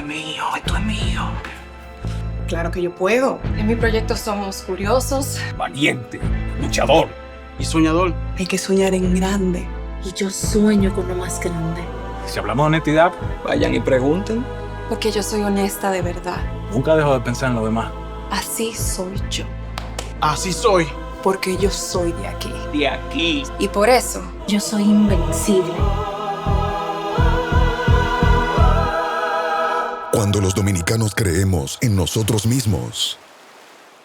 es mío, esto es mío. Claro que yo puedo. En mi proyecto somos curiosos, valiente, luchador y soñador. Hay que soñar en grande. Y yo sueño con lo más grande. Si hablamos de honestidad, Vayan y pregunten. porque yo soy honesta de verdad. nunca dejo de pensar en lo demás. Así soy yo, Así soy. porque yo soy de aquí. De aquí. Y por eso, Yo soy invencible. Cuando los dominicanos creemos en nosotros mismos,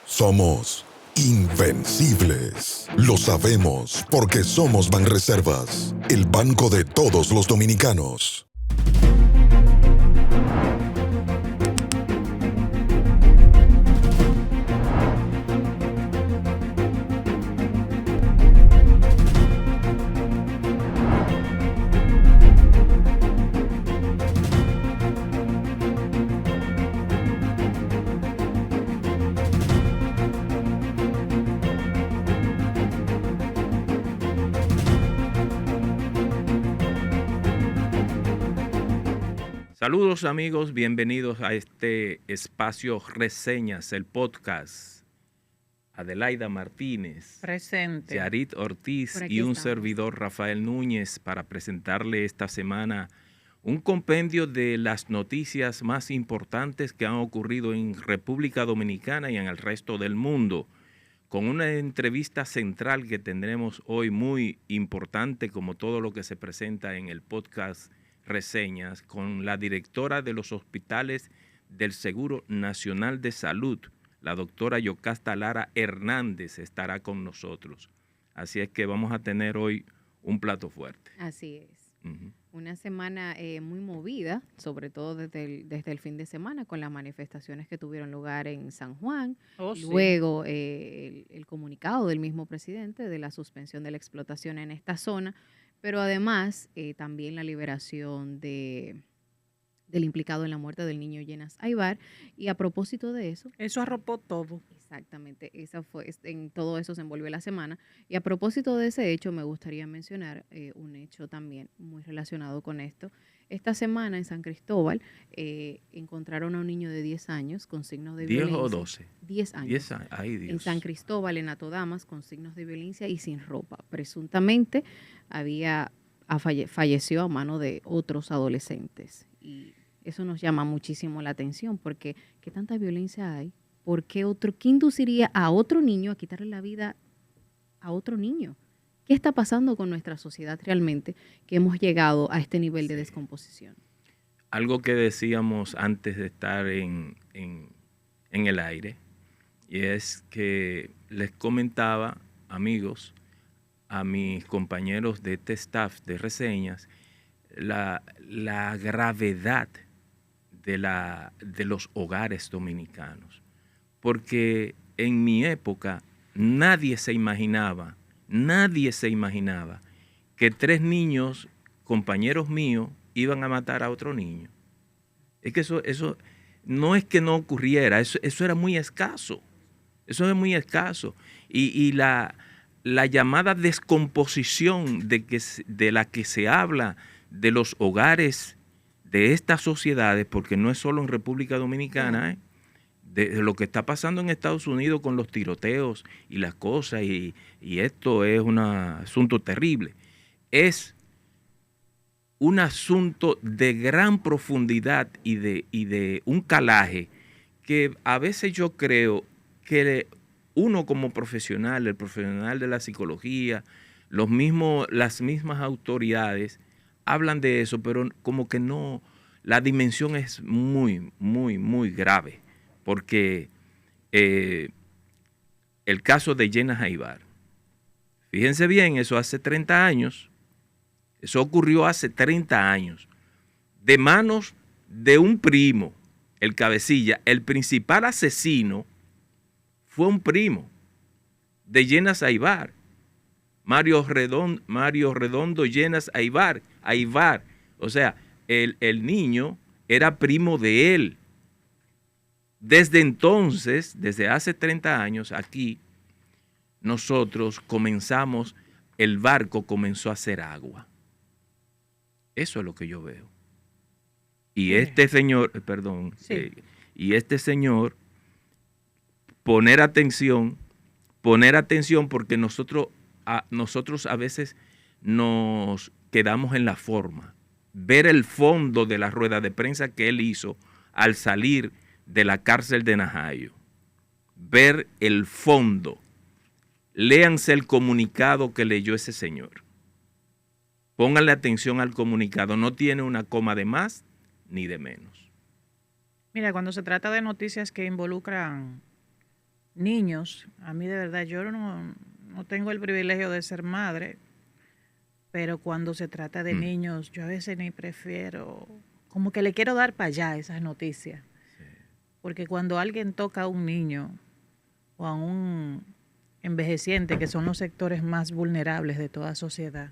somos invencibles. Lo sabemos porque somos Banreservas, el banco de todos los dominicanos. Saludos amigos, bienvenidos a este espacio Reseñas, el podcast. Adelaida Martínez, Presente. Yarit Ortiz y un servidor Rafael Núñez para presentarle esta semana un compendio de las noticias más importantes que han ocurrido en República Dominicana y en el resto del mundo, con una entrevista central que tendremos hoy muy importante, como todo lo que se presenta en el podcast Reseñas, con la directora de los hospitales del Seguro Nacional de Salud, la doctora Yocasta Lara Hernández, estará con nosotros. Así es que vamos a tener hoy un plato fuerte. Así es. Una semana muy movida, sobre todo desde el fin de semana, con las manifestaciones que tuvieron lugar en San Juan. Luego el comunicado del mismo presidente de la suspensión de la explotación en esta zona, pero además también la liberación del implicado en la muerte del niño Yenas Aybar. Y a propósito de eso... Eso arropó todo. Exactamente, en todo eso se envolvió la semana. Y a propósito de ese hecho, me gustaría mencionar un hecho también muy relacionado con esto. Esta semana en San Cristóbal encontraron a un niño de 10 años con signos de violencia. ¿10 o 12? 10 años. 10 años. Ay, Dios. En San Cristóbal, en Atodamas, con signos de violencia y sin ropa. Presuntamente falleció a mano de otros adolescentes. Y eso nos llama muchísimo la atención, porque ¿qué tanta violencia hay? ¿Por qué qué induciría a otro niño a quitarle la vida a otro niño? ¿Qué está pasando con nuestra sociedad realmente que hemos llegado a este nivel de descomposición? Algo que decíamos antes de estar en el aire, y es que les comentaba, amigos, a mis compañeros de este staff de reseñas, la gravedad de los hogares dominicanos. Porque en mi época nadie se imaginaba que 3 niños, compañeros míos, iban a matar a otro niño. Es que eso no es que no ocurriera, eso era muy escaso. Eso es muy escaso. Y la llamada descomposición de la que se habla de los hogares de estas sociedades, porque no es solo en República Dominicana, de lo que está pasando en Estados Unidos con los tiroteos y las cosas, y esto es un asunto terrible. Es un asunto de gran profundidad y de un calaje que a veces yo creo que uno como profesional, el profesional de la psicología, las mismas autoridades hablan de eso, pero como que no, la dimensión es muy, muy, muy grave. Porque el caso de Yenas Aybar, fíjense bien, eso hace 30 años, eso ocurrió hace 30 años, de manos de un primo, el cabecilla, el principal asesino fue un primo de Yenas Aybar, Mario Redondo Yenas Aybar, o sea, el niño era primo de él. Desde entonces, desde hace 30 años, aquí nosotros el barco comenzó a hacer agua. Eso es lo que yo veo. Y este señor, y este señor, poner atención porque nosotros a veces nos quedamos en la forma. Ver el fondo de la rueda de prensa que él hizo al salir de la cárcel de Najayo. Ver el fondo. Léanse el comunicado que leyó ese señor. Pónganle atención al comunicado. No tiene una coma de más ni de menos. Mira, cuando se trata de noticias que involucran niños, a mí de verdad yo no tengo el privilegio de ser madre, pero cuando se trata de niños, yo a veces ni prefiero, como que le quiero dar para allá esas noticias. Sí. Porque cuando alguien toca a un niño o a un envejeciente, que son los sectores más vulnerables de toda sociedad,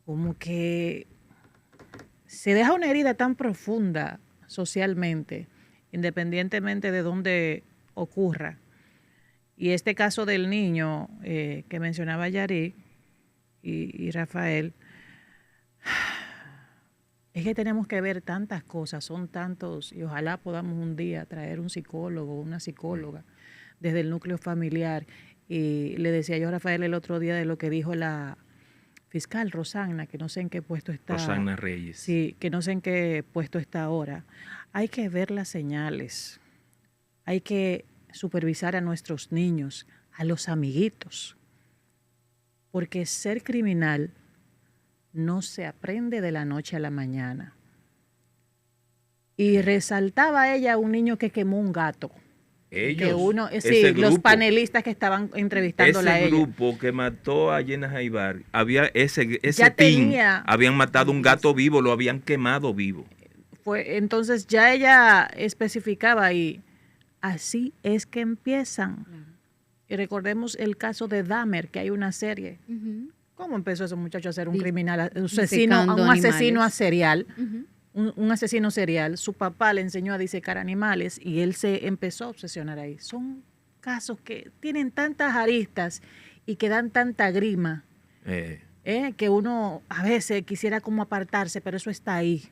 como que se deja una herida tan profunda socialmente, independientemente de dónde ocurra. Y este caso del niño que mencionaba Yari y Rafael, es que tenemos que ver tantas cosas, son tantos, y ojalá podamos un día traer un psicólogo o una psicóloga desde el núcleo familiar. Y le decía yo a Rafael el otro día de lo que dijo la fiscal Rosana, que no sé en qué puesto está. Rosana Reyes. Sí, que no sé en qué puesto está ahora. Hay que ver las señales, hay que supervisar a nuestros niños, a los amiguitos, porque ser criminal no se aprende de la noche a la mañana. Y resaltaba ella un niño que quemó un gato. Ellos, los panelistas que estaban entrevistándola a ella. Ese grupo que mató a Jenna Jaibar, ese habían matado un gato vivo, lo habían quemado vivo. Entonces ya ella especificaba y así es que empiezan. Y recordemos el caso de Dahmer, que hay una serie. ¿Cómo empezó ese muchacho a ser un criminal, un asesino serial? Un asesino serial. Su papá le enseñó a disecar animales y él se empezó a obsesionar ahí. Son casos que tienen tantas aristas y que dan tanta grima que uno a veces quisiera como apartarse, pero eso está ahí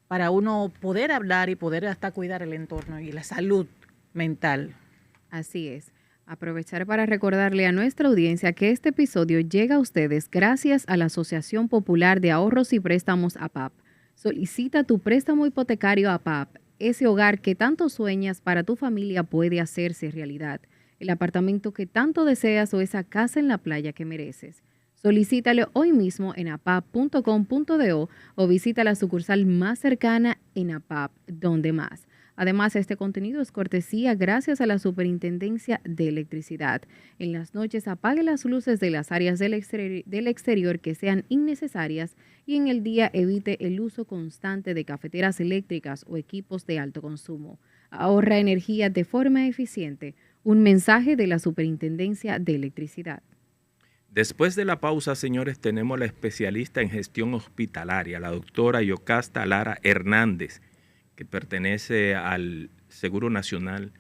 para uno poder hablar y poder hasta cuidar el entorno y la salud mental. Así es. Aprovechar para recordarle a nuestra audiencia que este episodio llega a ustedes gracias a la Asociación Popular de Ahorros y Préstamos APAP. Solicita tu préstamo hipotecario APAP. Ese hogar que tanto sueñas para tu familia puede hacerse realidad. El apartamento que tanto deseas o esa casa en la playa que mereces. Solicítalo hoy mismo en apap.com.do o visita la sucursal más cercana en APAP, donde más. Además, este contenido es cortesía gracias a la Superintendencia de Electricidad. En las noches apague las luces de las áreas del exterior que sean innecesarias y en el día evite el uso constante de cafeteras eléctricas o equipos de alto consumo. Ahorra energía de forma eficiente. Un mensaje de la Superintendencia de Electricidad. Después de la pausa, señores, tenemos a la especialista en gestión hospitalaria, la doctora Yocasta Lara Hernández, que pertenece al Seguro Nacional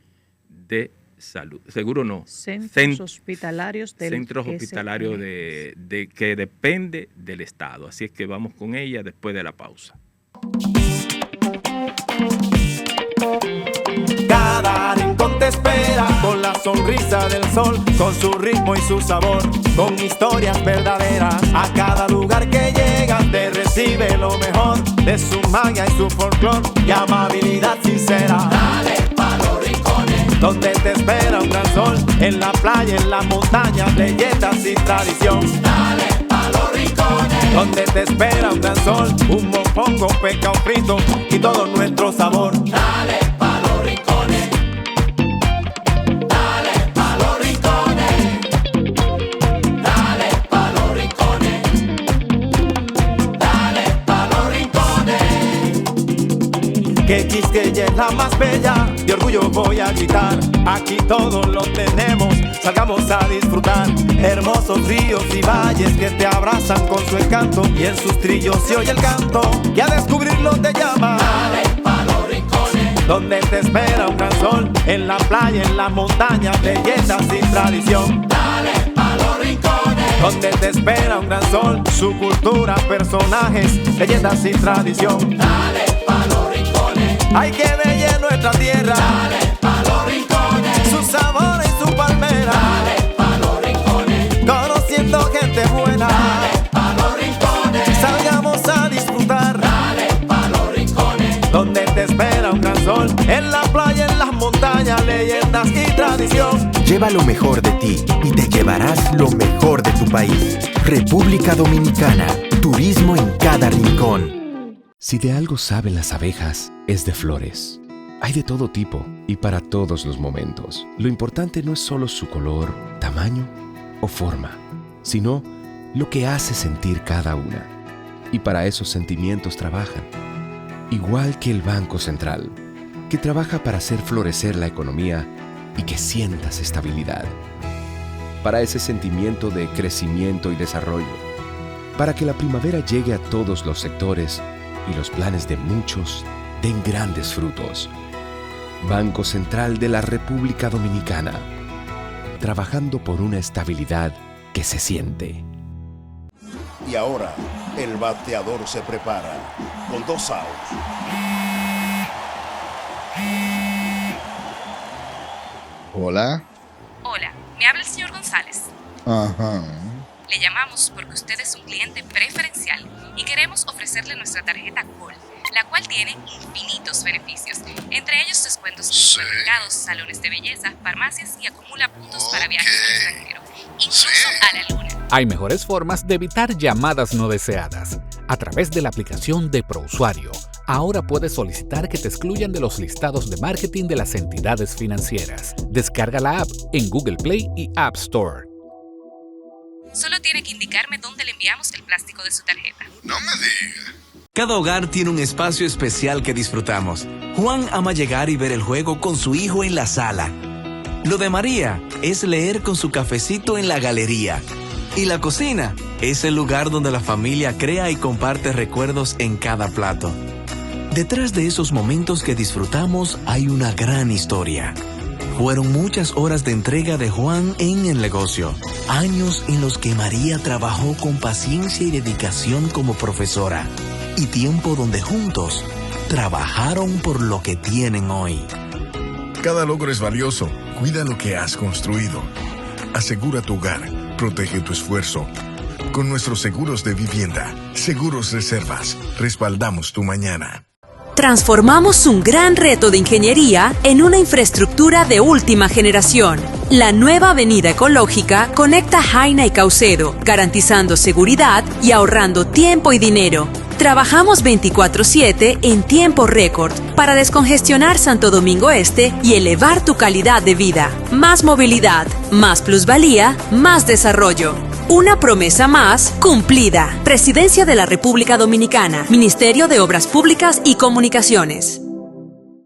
de Salud. Seguro no. Centros hospitalarios del Centros hospitalarios de que depende del Estado. Así es que vamos con ella después de la pausa. Cada rincón te espera con la sonrisa del sol, con su ritmo y su sabor, con historias verdaderas. A cada lugar que llegas te recibe lo mejor de su magia y su folclor y amabilidad sincera. Dale pa' los rincones, donde te espera un gran sol, en la playa, en las montañas, leyendas y tradición. Dale pa' los rincones, donde te espera un gran sol, un mofongo, pescado frito y todo nuestro sabor. Dale pa' los rincones, dale pa' los rincones, dale pa' los rincones, dale pa' los rincones. Que Quisqueya es la más bella, de orgullo voy a gritar, aquí todos lo tenemos, salgamos a disfrutar. Hermosos ríos y valles que te abrazan con su encanto, y en sus trillos se oye el canto, y a descubrirlo te llama. Dale pa' los rincones, donde te espera un gran sol, en la playa, en las montañas, leyendas y tradición. Dale pa' los rincones, donde te espera un gran sol, su cultura, personajes, leyendas y tradición. Dale pa' los rincones, hay que bella nuestra tierra. Dale pa' los rincones, su sabor y su palmera. Dale pa' los rincones, conociendo gente buena. Dale pa' los rincones, salgamos a disfrutar. Dale pa' los rincones, donde te espera un gran sol, en la playa, en las montañas, leyendas y tradición. Lleva lo mejor de ti y te llevarás lo mejor de tu país. República Dominicana, turismo en cada rincón. Si de algo saben las abejas, es de flores. Hay de todo tipo y para todos los momentos. Lo importante no es solo su color, tamaño o forma, sino lo que hace sentir cada una. Y para esos sentimientos trabajan. Igual que el Banco Central, que trabaja para hacer florecer la economía y que sientas estabilidad. Para ese sentimiento de crecimiento y desarrollo. Para que la primavera llegue a todos los sectores y los planes de muchos den grandes frutos. Banco Central de la República Dominicana. Trabajando por una estabilidad que se siente. Y ahora, el bateador se prepara con 2 outs. Hola. Hola, me habla el señor González. Ajá. Le llamamos porque usted es un cliente preferencial y queremos ofrecerle nuestra tarjeta Gold, la cual tiene infinitos beneficios, entre ellos descuentos en supermercados, salones de belleza, farmacias y acumula puntos para viajes al extranjero, incluso a la luna. Hay mejores formas de evitar llamadas no deseadas. A través de la aplicación de ProUsuario, ahora puedes solicitar que te excluyan de los listados de marketing de las entidades financieras. Descarga la app en Google Play y App Store. Solo tiene que indicarme dónde le enviamos el plástico de su tarjeta. No me diga. Cada hogar tiene un espacio especial que disfrutamos. Juan ama llegar y ver el juego con su hijo en la sala. Lo de María es leer con su cafecito en la galería. Y la cocina es el lugar donde la familia crea y comparte recuerdos en cada plato. Detrás de esos momentos que disfrutamos hay una gran historia. Fueron muchas horas de entrega de Juan en el negocio. Años en los que María trabajó con paciencia y dedicación como profesora. Y tiempo donde juntos trabajaron por lo que tienen hoy. Cada logro es valioso. Cuida lo que has construido. Asegura tu hogar. Protege tu esfuerzo. Con nuestros seguros de vivienda, Seguros Reservas, respaldamos tu mañana. Transformamos un gran reto de ingeniería en una infraestructura de última generación. La nueva avenida ecológica conecta Jaina y Caucedo, garantizando seguridad y ahorrando tiempo y dinero. Trabajamos 24/7 en tiempo récord para descongestionar Santo Domingo Este y elevar tu calidad de vida. Más movilidad, más plusvalía, más desarrollo. Una promesa más cumplida. Presidencia de la República Dominicana, Ministerio de Obras Públicas y Comunicaciones.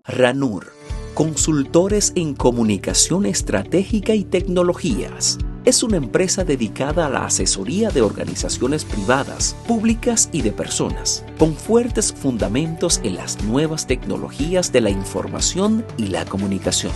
RANUR, consultores en comunicación estratégica y tecnologías. Es una empresa dedicada a la asesoría de organizaciones privadas, públicas y de personas, con fuertes fundamentos en las nuevas tecnologías de la información y la comunicación.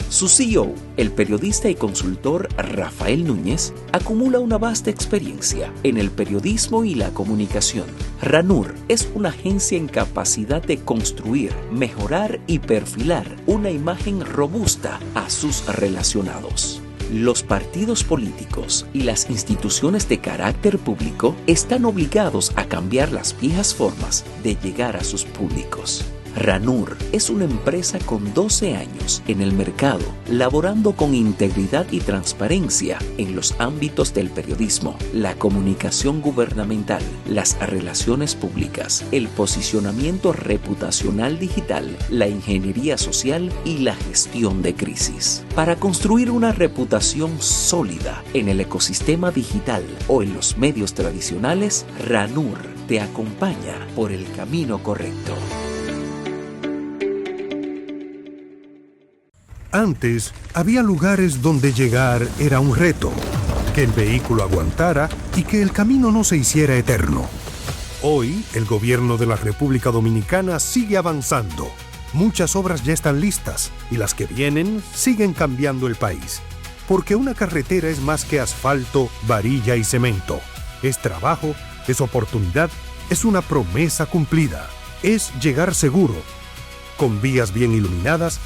Su CEO, el periodista y consultor Rafael Núñez, acumula una vasta experiencia en el periodismo y la comunicación. RANUR es una agencia en capacidad de construir, mejorar y perfilar una imagen robusta a sus relacionados. Los partidos políticos y las instituciones de carácter público están obligados a cambiar las viejas formas de llegar a sus públicos. RANUR es una empresa con 12 años en el mercado, laborando con integridad y transparencia en los ámbitos del periodismo, la comunicación gubernamental, las relaciones públicas, el posicionamiento reputacional digital, la ingeniería social y la gestión de crisis. Para construir una reputación sólida en el ecosistema digital o en los medios tradicionales, RANUR te acompaña por el camino correcto. Antes, había lugares donde llegar era un reto, que el vehículo aguantara y que el camino no se hiciera eterno. Hoy, el gobierno de la República Dominicana sigue avanzando. Muchas obras ya están listas y las que vienen siguen cambiando el país. Porque una carretera es más que asfalto, varilla y cemento. Es trabajo, es oportunidad, es una promesa cumplida. Es llegar seguro, con vías bien iluminadas,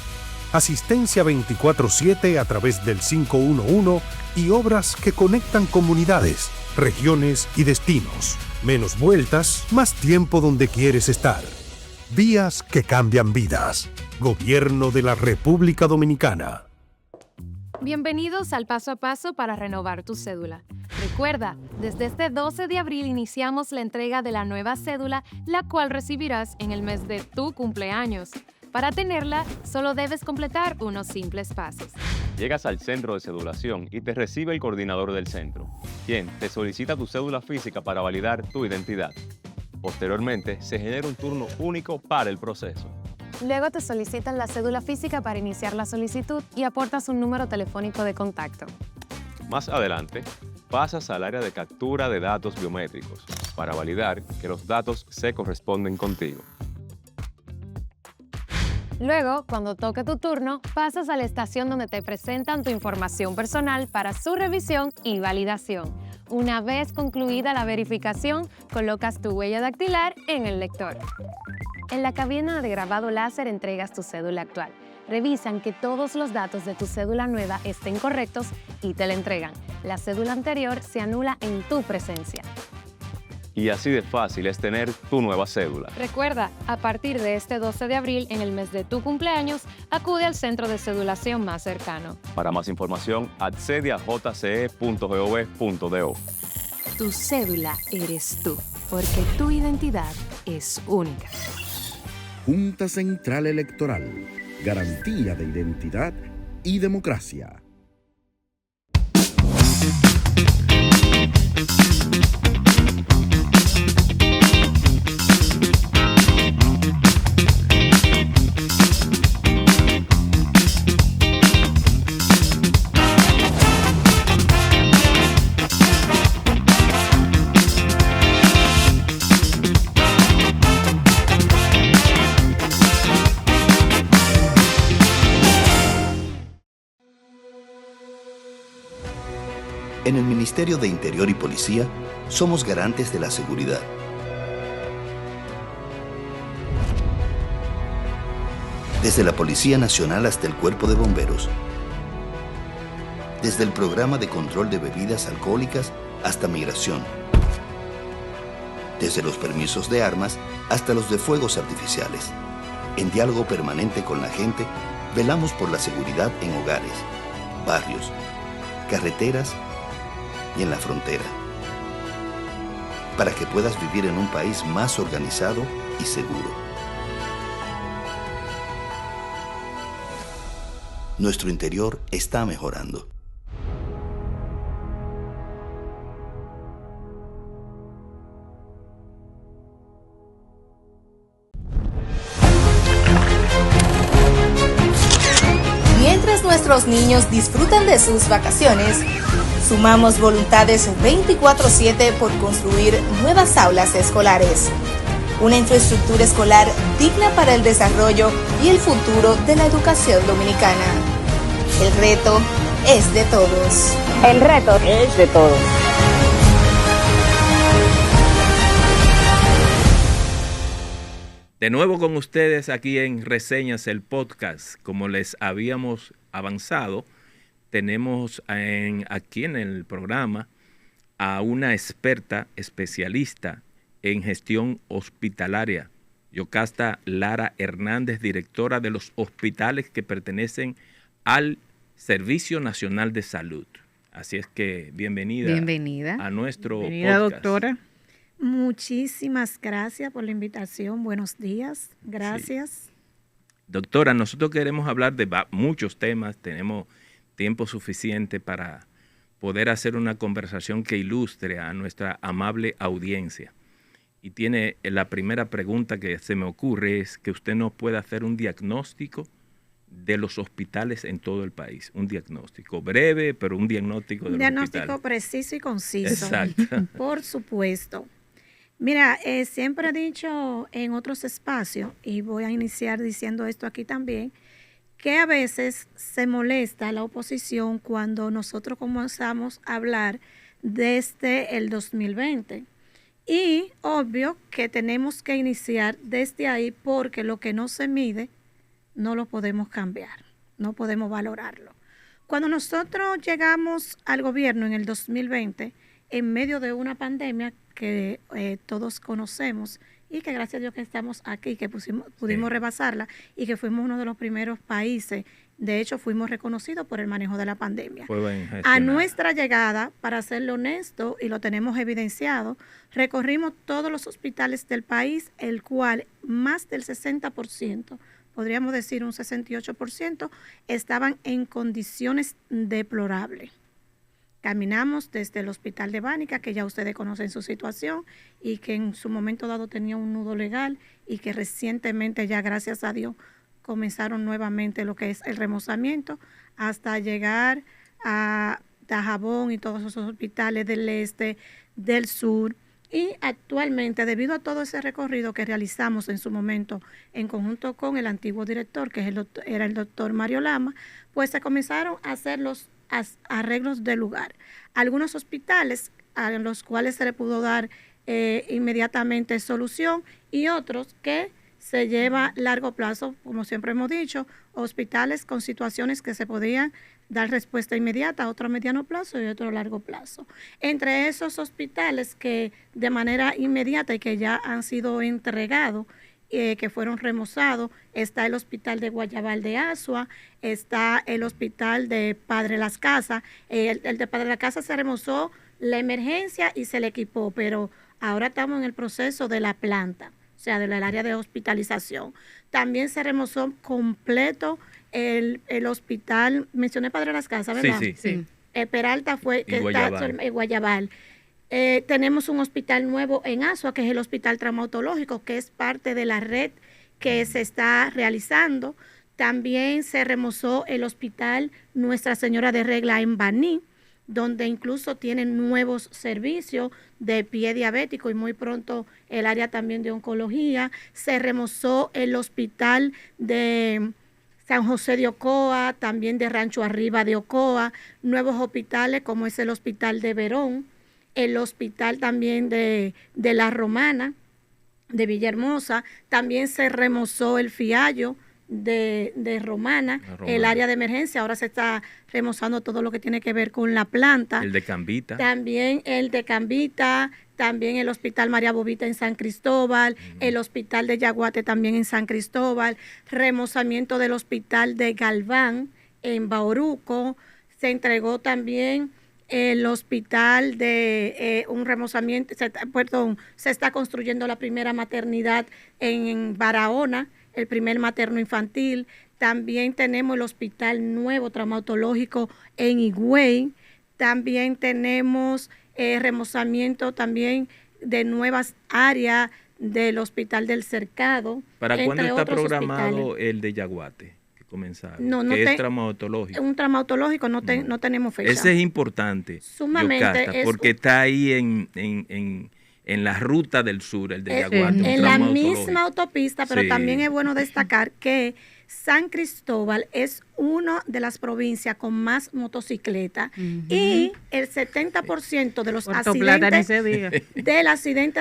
asistencia 24/7 a través del 511 y obras que conectan comunidades, regiones y destinos. Menos vueltas, más tiempo donde quieres estar. Vías que cambian vidas. Gobierno de la República Dominicana. Bienvenidos al Paso a Paso para renovar tu cédula. Recuerda, desde este 12 de abril iniciamos la entrega de la nueva cédula, la cual recibirás en el mes de tu cumpleaños. Para tenerla, solo debes completar unos simples pasos. Llegas al centro de cedulación y te recibe el coordinador del centro, quien te solicita tu cédula física para validar tu identidad. Posteriormente, se genera un turno único para el proceso. Luego te solicitan la cédula física para iniciar la solicitud y aportas un número telefónico de contacto. Más adelante, pasas al área de captura de datos biométricos para validar que los datos se corresponden contigo. Luego, cuando toque tu turno, pasas a la estación donde te presentan tu información personal para su revisión y validación. Una vez concluida la verificación, colocas tu huella dactilar en el lector. En la cabina de grabado láser entregas tu cédula actual. Revisan que todos los datos de tu cédula nueva estén correctos y te la entregan. La cédula anterior se anula en tu presencia. Y así de fácil es tener tu nueva cédula. Recuerda, a partir de este 12 de abril, en el mes de tu cumpleaños, acude al centro de cedulación más cercano. Para más información, accede a jce.gov.do. Tu cédula eres tú, porque tu identidad es única. Junta Central Electoral. Garantía de identidad y democracia. En el Ministerio de Interior y Policía somos garantes de la seguridad. Desde la Policía Nacional hasta el Cuerpo de Bomberos. Desde el Programa de Control de Bebidas Alcohólicas hasta Migración. Desde los permisos de armas hasta los de fuegos artificiales. En diálogo permanente con la gente, velamos por la seguridad en hogares, barrios, carreteras y en la frontera, para que puedas vivir en un país más organizado y seguro. Nuestro interior está mejorando. Mientras nuestros niños disfrutan de sus vacaciones, sumamos voluntades 24/7 por construir nuevas aulas escolares. Una infraestructura escolar digna para el desarrollo y el futuro de la educación dominicana. El reto es de todos. El reto es de todos. De nuevo con ustedes aquí en Reseñas, el podcast. Como les habíamos avanzado, tenemos aquí en el programa a una experta especialista en gestión hospitalaria, Yocasta Lara Hernández, directora de los hospitales que pertenecen al Servicio Nacional de Salud. Así es que bienvenida a nuestro podcast. Doctora. Muchísimas gracias por la invitación. Buenos días. Gracias. Sí. Doctora, nosotros queremos hablar de muchos temas. Tenemos tiempo suficiente para poder hacer una conversación que ilustre a nuestra amable audiencia. Y tiene la primera pregunta que se me ocurre es que usted nos pueda hacer un diagnóstico de los hospitales en todo el país. Un diagnóstico breve, pero un diagnóstico de los hospitales. Un diagnóstico preciso y conciso. Exacto. Por supuesto. Mira, siempre he dicho en otros espacios, y voy a iniciar diciendo esto aquí también, que a veces se molesta la oposición cuando nosotros comenzamos a hablar desde el 2020. Y obvio que tenemos que iniciar desde ahí porque lo que no se mide no lo podemos cambiar, no podemos valorarlo. Cuando nosotros llegamos al gobierno en el 2020, en medio de una pandemia que todos conocemos y que gracias a Dios que estamos aquí, que pudimos rebasarla y que fuimos uno de los primeros países, de hecho fuimos reconocidos por el manejo de la pandemia. A nuestra llegada, para serlo honesto, y lo tenemos evidenciado, recorrimos todos los hospitales del país, el cual más del 60%, podríamos decir un 68%, estaban en condiciones deplorables. Caminamos desde el hospital de Bánica, que ya ustedes conocen su situación y que en su momento dado tenía un nudo legal y que recientemente ya, gracias a Dios, comenzaron nuevamente lo que es el remozamiento hasta llegar a Dajabón y todos esos hospitales del este, del sur. Y actualmente, debido a todo ese recorrido que realizamos en su momento en conjunto con el antiguo director, que era el doctor Mario Lama, pues se comenzaron a hacer los arreglos del lugar. Algunos hospitales a los cuales se le pudo dar inmediatamente solución y otros que se lleva largo plazo, como siempre hemos dicho, hospitales con situaciones que se podían dar respuesta inmediata, otro a mediano plazo y otro a largo plazo. Entre esos hospitales que de manera inmediata y que ya han sido entregados, que fueron remozados, está el hospital de Guayabal de Azua, está el hospital de Padre Las Casas. El de Padre Las Casas se remozó la emergencia y se le equipó, pero ahora estamos en el proceso de la planta, o sea, del área de hospitalización. También se remozó completo el hospital, mencioné Padre Las Casas, ¿verdad? Sí. Peralta fue, que Guayabal. está en Guayabal. Tenemos un hospital nuevo en Azua, que es el hospital traumatológico, que es parte de la red que se está realizando. También se remozó el hospital Nuestra Señora de Regla en Baní, donde incluso tienen nuevos servicios de pie diabético y muy pronto el área también de oncología. Se remozó el hospital de San José de Ocoa, también de Rancho Arriba de Ocoa, nuevos hospitales como es el hospital de Verón, el hospital también de La Romana, de Villahermosa. También se remozó el Fiallo de Romana, el área de emergencia. Ahora se está remozando todo lo que tiene que ver con la planta. El de Cambita. También el de Cambita, también el hospital María Bobita en San Cristóbal, el hospital de Yaguate también en San Cristóbal, remozamiento del hospital de Galván en Bauruco. Se entregó también el hospital de un remozamiento, se está construyendo la primera maternidad en Barahona, el primer materno infantil. También tenemos el hospital nuevo traumatológico en Higüey. También tenemos remozamiento también de nuevas áreas del hospital del Cercado. ¿Para cuándo está programado el de Yaguate? No, que es traumatológico. Un traumatológico no tenemos fecha. Ese es importante, sumamente, Yocasta, porque está ahí en la ruta del sur, el de Yaguate. En la misma autopista, pero también es bueno destacar que San Cristóbal es una de las provincias con más motocicletas y el 70% de los accidentes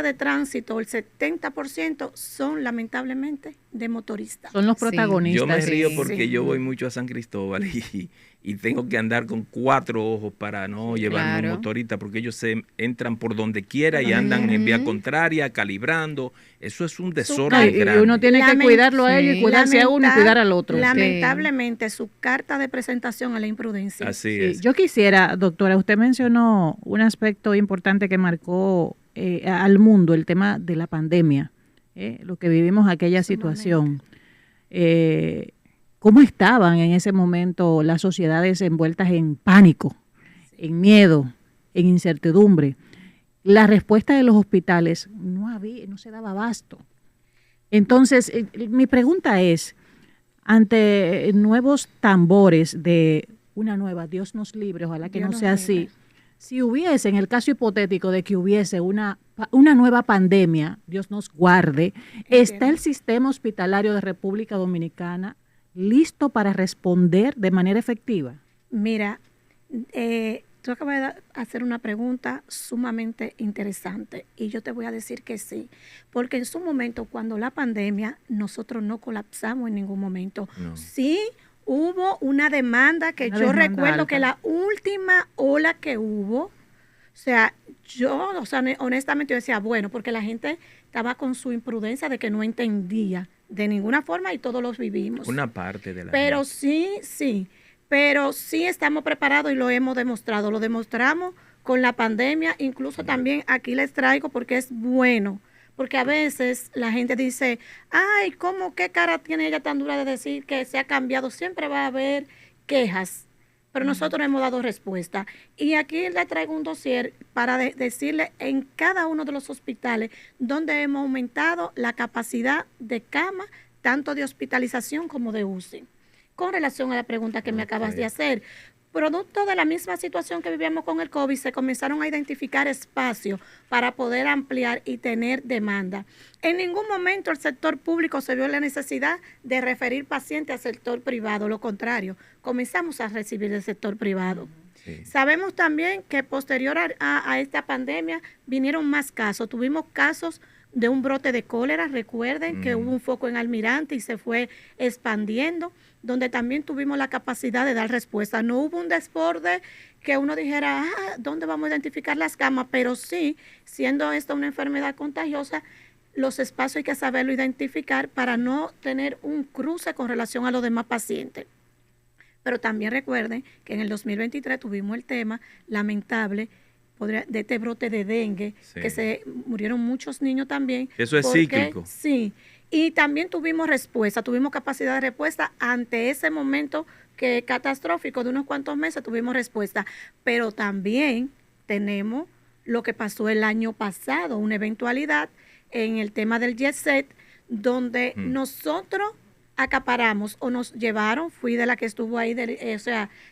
de tránsito, el 70% son lamentablemente de motoristas. Son los protagonistas. Yo me río porque yo voy mucho a San Cristóbal y tengo que andar con 4 ojos para no llevarme un motorista, porque ellos se entran por donde quiera y andan en vía contraria, calibrando. Eso es un desorden grande. Y uno tiene que cuidarlo a ellos y cuidarse a uno y cuidar al otro. Lamentablemente, su carta de presentación a la imprudencia. Así es. Yo quisiera, doctora, usted mencionó un aspecto importante que marcó al mundo, el tema de la pandemia, lo que vivimos aquella situación. ¿Cómo estaban en ese momento las sociedades envueltas en pánico, en miedo, en incertidumbre? La respuesta de los hospitales no se daba abasto. Entonces, mi pregunta es, ante nuevos tambores de una nueva, Dios nos libre, ojalá que no sea así, si hubiese, en el caso hipotético de que hubiese una nueva pandemia, Dios nos guarde, ¿está el sistema hospitalario de República Dominicana listo para responder de manera efectiva? Mira, tú acabas de hacer una pregunta sumamente interesante y yo te voy a decir que sí, porque en su momento, cuando la pandemia, nosotros no colapsamos en ningún momento. No. Sí, hubo una demanda que yo recuerdo alta. Que la última ola que hubo, honestamente yo decía, bueno, porque la gente estaba con su imprudencia de que no entendía de ninguna forma y todos los vivimos. Una parte de la Pero gente. Sí. Pero sí estamos preparados y lo hemos demostrado. Lo demostramos con la pandemia. Incluso también aquí les traigo porque es bueno. Porque a veces la gente dice, ay, ¿qué cara tiene ella tan dura de decir que se ha cambiado? Siempre va a haber quejas. Pero nosotros hemos dado respuesta. Y aquí le traigo un dossier para decirle en cada uno de los hospitales donde hemos aumentado la capacidad de cama, tanto de hospitalización como de UCI. Con relación a la pregunta que me acabas de hacer, producto de la misma situación que vivíamos con el COVID, se comenzaron a identificar espacios para poder ampliar y tener demanda. En ningún momento el sector público se vio la necesidad de referir pacientes al sector privado, lo contrario, comenzamos a recibir del sector privado. Sí. Sabemos también que posterior a esta pandemia vinieron más casos, tuvimos casos de un brote de cólera, recuerden que hubo un foco en Almirante y se fue expandiendo, donde también tuvimos la capacidad de dar respuesta. No hubo un desborde que uno dijera, ¿dónde vamos a identificar las camas? Pero sí, siendo esta una enfermedad contagiosa, los espacios hay que saberlo identificar para no tener un cruce con relación a los demás pacientes. Pero también recuerden que en el 2023 tuvimos el tema lamentable de este brote de dengue, que se murieron muchos niños también. Eso es cíclico. Sí, y también tuvimos respuesta, tuvimos capacidad de respuesta ante ese momento que catastrófico de unos cuantos meses, tuvimos respuesta. Pero también tenemos lo que pasó el año pasado, una eventualidad en el tema del jet set, donde nosotros acaparamos o nos llevaron, fui de la que estuvo ahí,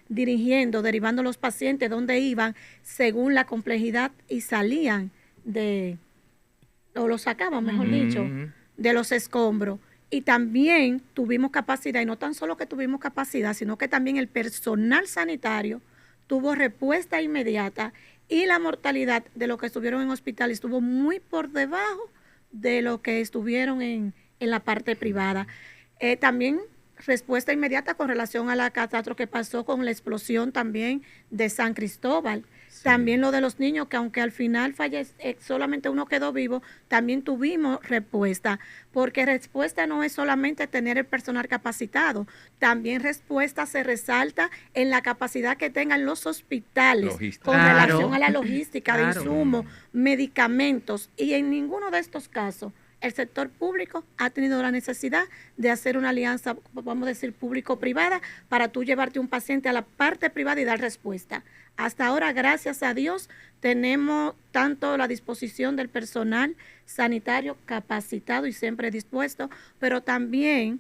dirigiendo, derivando los pacientes donde iban según la complejidad y salían o los sacaban, mejor dicho, de los escombros. Y también tuvimos capacidad, y no tan solo que tuvimos capacidad, sino que también el personal sanitario tuvo respuesta inmediata y la mortalidad de los que estuvieron en hospital estuvo muy por debajo de lo que estuvieron en la parte privada. También respuesta inmediata con relación a la catástrofe que pasó con la explosión también de San Cristóbal. Sí. También lo de los niños, que aunque al final solamente uno quedó vivo, también tuvimos respuesta, porque respuesta no es solamente tener el personal capacitado, también respuesta se resalta en la capacidad que tengan los hospitales con relación a la logística de insumos, medicamentos, y en ninguno de estos casos el sector público ha tenido la necesidad de hacer una alianza, vamos a decir, público-privada, para tú llevarte un paciente a la parte privada y dar respuesta. Hasta ahora, gracias a Dios, tenemos tanto la disposición del personal sanitario capacitado y siempre dispuesto, pero también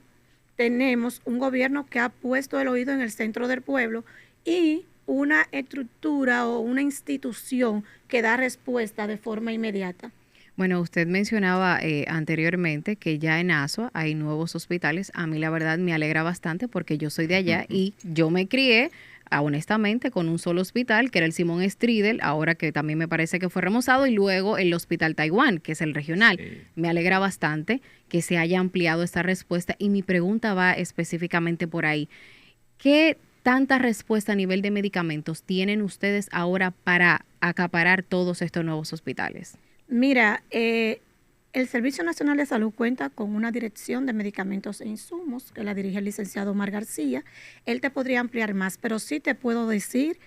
tenemos un gobierno que ha puesto el oído en el centro del pueblo y una estructura o una institución que da respuesta de forma inmediata. Bueno, usted mencionaba anteriormente que ya en Asua hay nuevos hospitales. A mí la verdad me alegra bastante porque yo soy de allá y yo me crié honestamente con un solo hospital, que era el Simón Stridel, ahora que también me parece que fue remozado, y luego el Hospital Taiwán, que es el regional. Sí. Me alegra bastante que se haya ampliado esta respuesta y mi pregunta va específicamente por ahí. ¿Qué tanta respuesta a nivel de medicamentos tienen ustedes ahora para acaparar todos estos nuevos hospitales? Mira, el Servicio Nacional de Salud cuenta con una dirección de medicamentos e insumos que la dirige el licenciado Omar García. Él te podría ampliar más, pero sí te puedo decir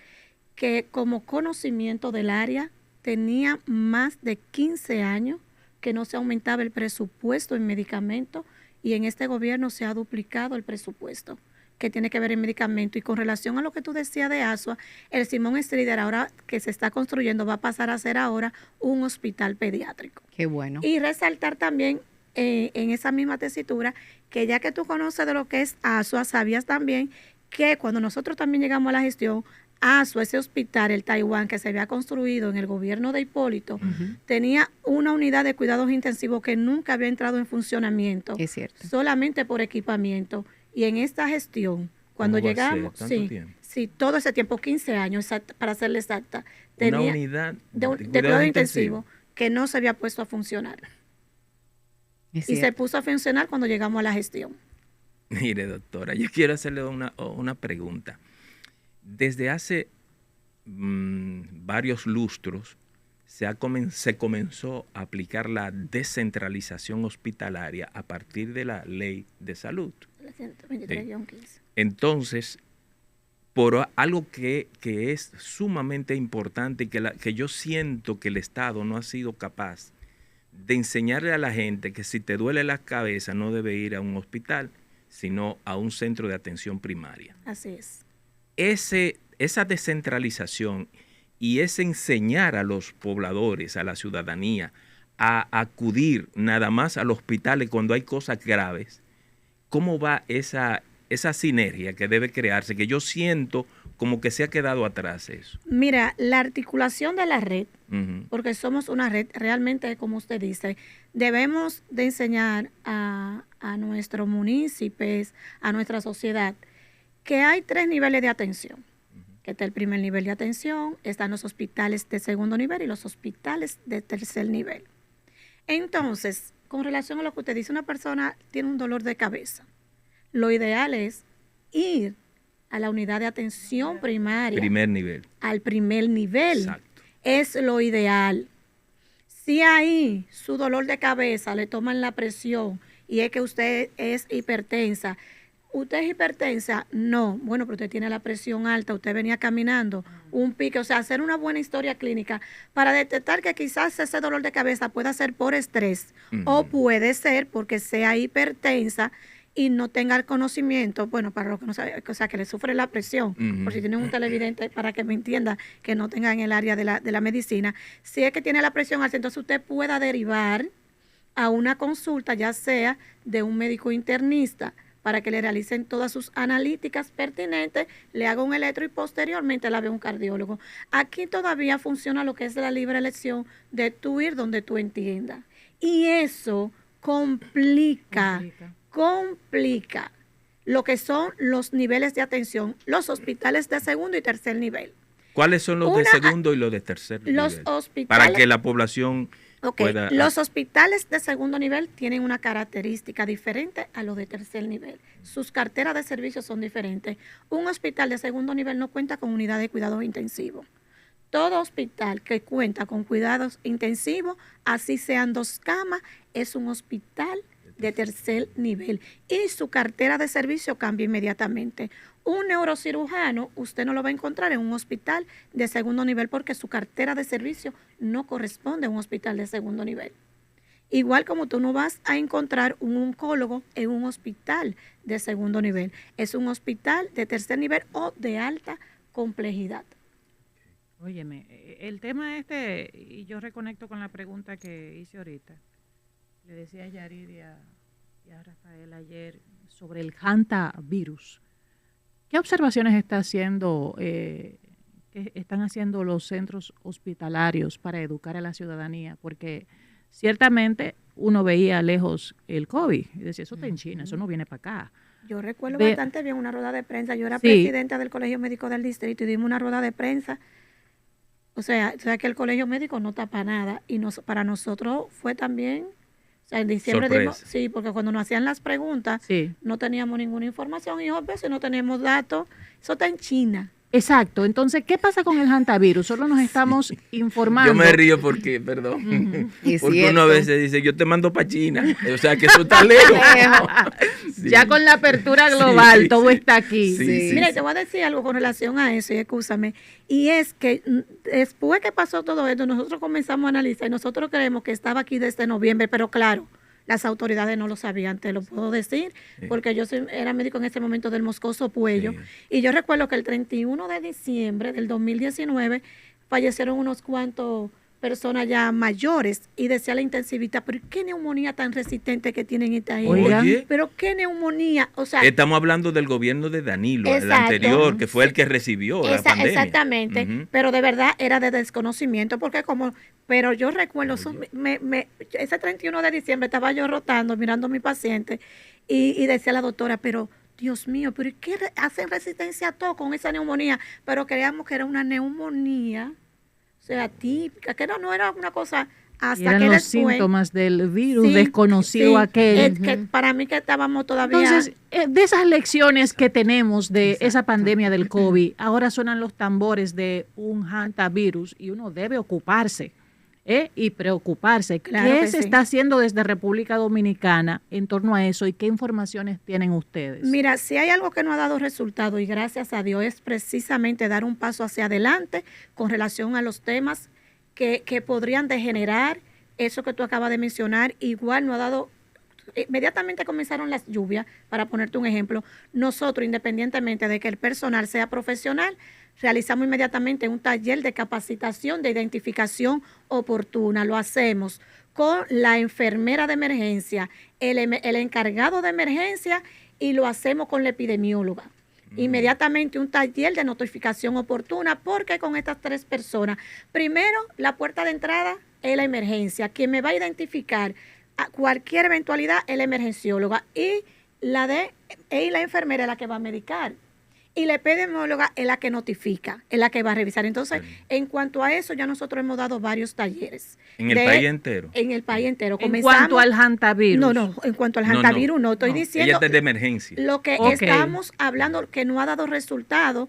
que como conocimiento del área tenía más de 15 años que no se aumentaba el presupuesto en medicamentos y en este gobierno se ha duplicado el presupuesto que tiene que ver en medicamentos. Y con relación a lo que tú decías de Asua, el Simón Stridel ahora que se está construyendo va a pasar a ser ahora un hospital pediátrico. Qué bueno. Y resaltar también en esa misma tesitura que ya que tú conoces de lo que es Asua, sabías también que cuando nosotros también llegamos a la gestión, Asua, ese hospital, el Taiwán, que se había construido en el gobierno de Hipólito, tenía una unidad de cuidados intensivos que nunca había entrado en funcionamiento. Es cierto. Solamente por equipamiento. Y en esta gestión, cuando llegamos, sí, todo ese tiempo, 15 años, para serle exacta, tenía una unidad de cuidado intensivo que no se había puesto a funcionar. Y se puso a funcionar cuando llegamos a la gestión. Mire, doctora, yo quiero hacerle una pregunta. Desde hace varios lustros se comenzó a aplicar la descentralización hospitalaria a partir de la ley de salud. Entonces, por algo que es sumamente importante y que yo siento que el Estado no ha sido capaz de enseñarle a la gente que si te duele la cabeza no debe ir a un hospital, sino a un centro de atención primaria. Así es. Esa descentralización y ese enseñar a los pobladores, a la ciudadanía, a acudir nada más a los hospitales cuando hay cosas graves, ¿cómo va esa sinergia que debe crearse? Que yo siento como que se ha quedado atrás eso. Mira, la articulación de la red, porque somos una red, realmente, como usted dice, debemos de enseñar a nuestros municipios, a nuestra sociedad, que hay 3 niveles de atención. Que está el primer nivel de atención, están los hospitales de segundo nivel y los hospitales de tercer nivel. Entonces, con relación a lo que usted dice, una persona tiene un dolor de cabeza. Lo ideal es ir a la unidad de atención primaria. Primer nivel. Al primer nivel. Exacto. Es lo ideal. Si ahí su dolor de cabeza le toman la presión y es que usted es hipertensa, ¿usted es hipertensa? No. Bueno, pero usted tiene la presión alta, usted venía caminando, un pique, o sea, hacer una buena historia clínica para detectar que quizás ese dolor de cabeza pueda ser por estrés o puede ser porque sea hipertensa y no tenga el conocimiento, bueno, para los que no saben, o sea, que le sufre la presión, por si tienen un televidente, para que me entienda, que no tenga en el área de la medicina, si es que tiene la presión alta, entonces usted pueda derivar a una consulta, ya sea de un médico internista, para que le realicen todas sus analíticas pertinentes, le haga un electro y posteriormente la vea un cardiólogo. Aquí todavía funciona lo que es la libre elección de tú ir donde tú entiendas. Y eso complica lo que son los niveles de atención, los hospitales de segundo y tercer nivel. ¿Cuáles son los de segundo y los de tercer nivel? Los hospitales, para que la población pueda... Los hospitales de segundo nivel tienen una característica diferente a los de tercer nivel. Sus carteras de servicios son diferentes. Un hospital de segundo nivel no cuenta con unidad de cuidados intensivos. Todo hospital que cuenta con cuidados intensivos, así sean 2 camas, es un hospital de tercer nivel y su cartera de servicio cambia inmediatamente. Un neurocirujano usted no lo va a encontrar en un hospital de segundo nivel porque su cartera de servicio no corresponde a un hospital de segundo nivel. Igual como tú no vas a encontrar un oncólogo en un hospital de segundo nivel, es un hospital de tercer nivel o de alta complejidad. Óyeme, el tema y yo reconecto con la pregunta que hice ahorita. Le decía a Yarid y a Rafael ayer sobre el hantavirus. ¿Qué observaciones están haciendo los centros hospitalarios para educar a la ciudadanía? Porque ciertamente uno veía lejos el COVID y decía, eso está en China, eso no viene para acá. Yo recuerdo bastante bien una rueda de prensa. Yo era presidenta del Colegio Médico del Distrito y dimos una rueda de prensa. O sea que el Colegio Médico no tapa nada y para nosotros fue también... O sea, en diciembre sí, porque cuando nos hacían las preguntas no teníamos ninguna información y obvio, si no tenemos datos, eso está en China. Exacto. Entonces, ¿qué pasa con el hantavirus? Solo nos estamos informando. Yo me río porque, perdón, porque uno a veces dice, yo te mando para China. O sea, que eso está lejos. Ya con la apertura global, todo está aquí. Mira, te voy a decir algo con relación a eso, y escúchame. Y es que después que pasó todo esto, nosotros comenzamos a analizar y nosotros creemos que estaba aquí desde noviembre, pero claro, las autoridades no lo sabían, te lo puedo decir, porque yo era médico en ese momento del Moscoso Puello, y yo recuerdo que el 31 de diciembre del 2019 fallecieron unos cuantos personas ya mayores y decía la intensivista, pero qué neumonía tan resistente que tienen esta gente. Pero qué neumonía, o sea, estamos hablando del gobierno de Danilo, el anterior, que fue el que recibió la pandemia. Exactamente, pero de verdad era de desconocimiento, porque pero yo recuerdo, ese 31 de diciembre estaba yo rotando, mirando a mi paciente, y decía la doctora, pero Dios mío, pero ¿qué hacen resistencia a todo con esa neumonía? Pero creíamos que era una neumonía, o sea, típica, que no era una cosa hasta eran que los después, síntomas del virus sí, desconocido sí, aquel. que para mí que estábamos todavía... Entonces, de esas lecciones que tenemos de esa pandemia del COVID, ahora suenan los tambores de un hantavirus y uno debe ocuparse y preocuparse. Claro ¿Qué que se sí. está haciendo desde República Dominicana en torno a eso y qué informaciones tienen ustedes? Mira, si hay algo que no ha dado resultado, y gracias a Dios, es precisamente dar un paso hacia adelante con relación a los temas que podrían degenerar eso que tú acabas de mencionar. Igual no ha dado, inmediatamente comenzaron las lluvias, para ponerte un ejemplo, nosotros, independientemente de que el personal sea profesional, realizamos inmediatamente un taller de capacitación de identificación oportuna. Lo hacemos con la enfermera de emergencia, el encargado de emergencia, y lo hacemos con la epidemióloga. Inmediatamente un taller de notificación oportuna, porque con estas 3 personas, primero, la puerta de entrada es la emergencia. Quien me va a identificar a cualquier eventualidad es la emergencióloga, y la enfermera es la que va a medicar. Y la epidemióloga es la que notifica, es la que va a revisar. Entonces, en cuanto a eso, ya nosotros hemos dado varios talleres. ¿En el país entero? En el país entero. En cuanto al hantavirus. No, en cuanto al hantavirus no, estoy diciendo... Ella es de emergencia. Lo que estamos hablando, que no ha dado resultado,